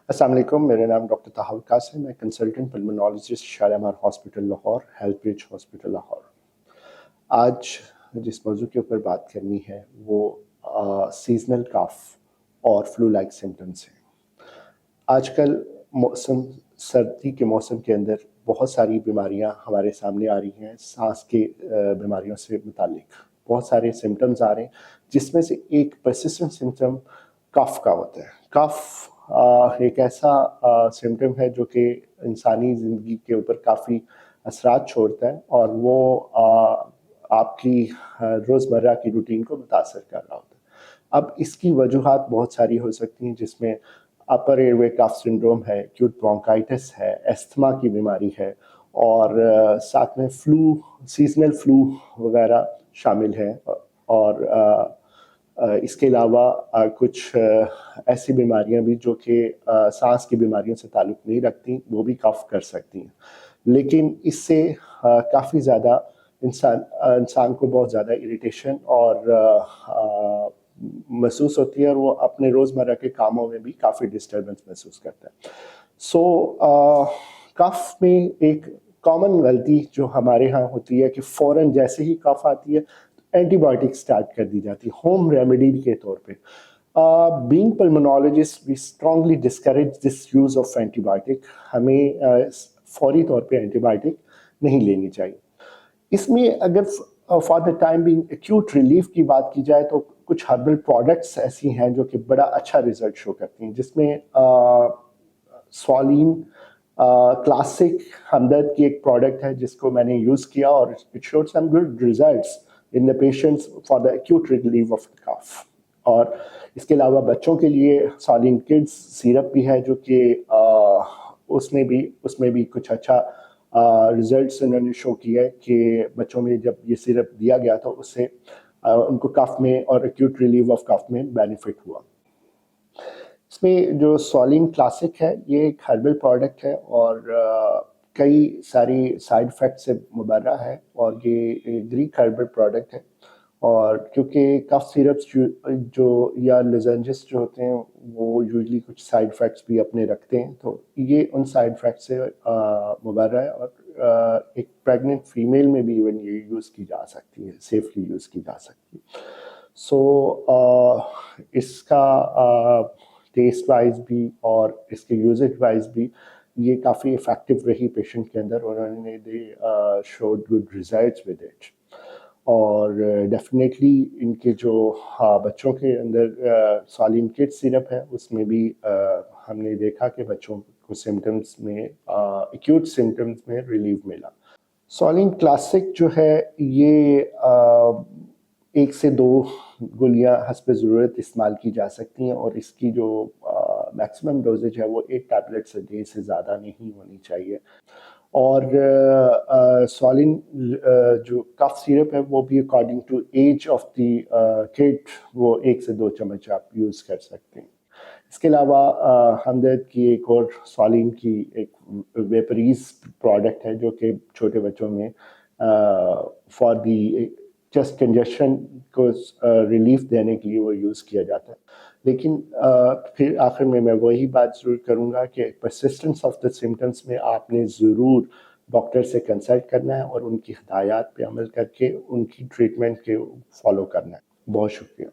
السلام علیکم، میرا نام ڈاکٹر طاہر قاسم ہے، میں consultant pulmonologist Shalimar hospital Lahore, health برج ہاسپٹل لاہور۔ آج جس موضوع کے اوپر بات کرنی ہے وہ سیزنل کاف اور فلو لائک سمٹمس ہیں۔ آج کل سردی کے موسم کے اندر بہت ساری بیماریاں ہمارے سامنے آ رہی ہیں، سانس کی بیماریوں سے متعلق بہت سارے سمٹمز آ رہے ہیں، جس میں سے ایک پرسسٹنٹ سمٹم کف کا ہوتا ہے۔ کف ایک ایسا سمٹم ہے جو کہ انسانی زندگی کے اوپر کافی اثرات چھوڑتا ہے اور وہ آپ کی روزمرہ کی روٹین کو متاثر کر رہا ہوتا ہے۔ اب اس کی وجوہات بہت ساری ہو سکتی ہیں، جس میں اپر ایئر وے کف سنڈروم ہے، ایکیوٹ برونکائٹس ہے، استھما کی بیماری ہے، اور ساتھ میں فلو، سیزنل فلو وغیرہ شامل ہے، اور اس کے علاوہ کچھ ایسی بیماریاں بھی جو کہ سانس کی بیماریوں سے تعلق نہیں رکھتی، وہ بھی کف کر سکتی ہیں، لیکن اس سے کافی زیادہ انسان کو بہت زیادہ اریٹیشن اور محسوس ہوتی ہے، اور وہ اپنے روزمرہ کے کاموں میں بھی کافی ڈسٹربنس محسوس کرتا ہے۔ کف میں ایک کامن غلطی جو ہمارے ہاں ہوتی ہے کہ فوراً جیسے ہی کف آتی ہے اینٹی بایوٹک اسٹارٹ کر دی جاتی ہے ہوم ریمیڈی کے طور پہ۔ Being pulmonologist we strongly discourage this use of antibiotic. ہمیں فوری طور پہ اینٹی بایوٹک نہیں لینی چاہیے۔ اس میں اگر for the time being acute relief کی بات کی جائے تو کچھ ہربل پروڈکٹس ایسی ہیں جو کہ بڑا اچھا رزلٹ شو کرتی ہیں، جس میں سوالین کلاسک ہمدرد کی ایک پروڈکٹ ہے جس کو میں نے یوز کیا، اور it showed some good results in the patients for the acute relief of the cough. اور اس کے علاوہ بچوں کے لیے سالین کڈز سیرپ بھی ہے جو کہ اس میں بھی کچھ اچھا ریزلٹس انہوں نے شو کیا ہے کہ بچوں میں جب یہ سیرپ دیا گیا تو اس سے ان کو کف میں اور ایکیوٹ ریلیف آف کف میں بینیفٹ ہوا۔ اس میں جو سوالین کلاسک ہے یہ ایک ہربل پروڈکٹ ہے اور کئی ساری سائیڈ افیکٹ سے مبرہ ہے، اور یہ گریک ہربل پروڈکٹ ہے، اور کیونکہ کف سیرپس جو یا لوزنجز جو ہوتے ہیں وہ یوزلی کچھ سائیڈ افیکٹس بھی اپنے رکھتے ہیں، تو یہ ان سائیڈ افیکٹ سے مبرہ ہے، اور ایک پریگننٹ فیمیل میں بھی ایون یہ یوز کی جا سکتی ہے، سیفلی یوز کی جا سکتی ہے۔ اس کا ٹیسٹ وائز بھی اور اس کے یوزج وائز بھی یہ کافی افیکٹو رہی پیشنٹ کے اندر، اور انہوں نے they should good results with it. اور ڈیفینیٹلی ان کے جو بچوں کے اندر سالین کڈ سیرپ ہے اس میں بھی ہم نے دیکھا کہ بچوں کو سمٹمز میں ایکیوٹ سمٹمز میں ریلیف ملا۔ سالین کلاسک جو ہے یہ 1 سے 2 گولیاں حسب ضرورت استعمال کی جا سکتی ہیں، اور اس کی جو میکسیمم ڈوزیج ہے وہ 8 ٹیبلٹس اے ڈے سے زیادہ نہیں ہونی چاہیے۔ اور سوالین جو کف سیرپ ہے وہ بھی according to age of the kid وہ 1 سے 2 چمچ آپ یوز کر سکتے ہیں۔ اس کے علاوہ ہمدرد کی ایک اور سوالین کی ایک ویپریز پروڈکٹ ہے جو کہ چھوٹے بچوں میں فار دی چیسٹ کنجیشن کو ریلیف دینے کے لیے وہ یوز کیا جاتا ہے۔ لیکن پھر آخر میں وہی بات ضرور کروں گا کہ پرسسٹنس آف دا سمٹمس میں آپ نے ضرور ڈاکٹر سے کنسلٹ کرنا ہے اور ان کی ہدایات پہ عمل کر کے ان کی ٹریٹمنٹ کے فالو کرنا ہے۔ بہت شکریہ۔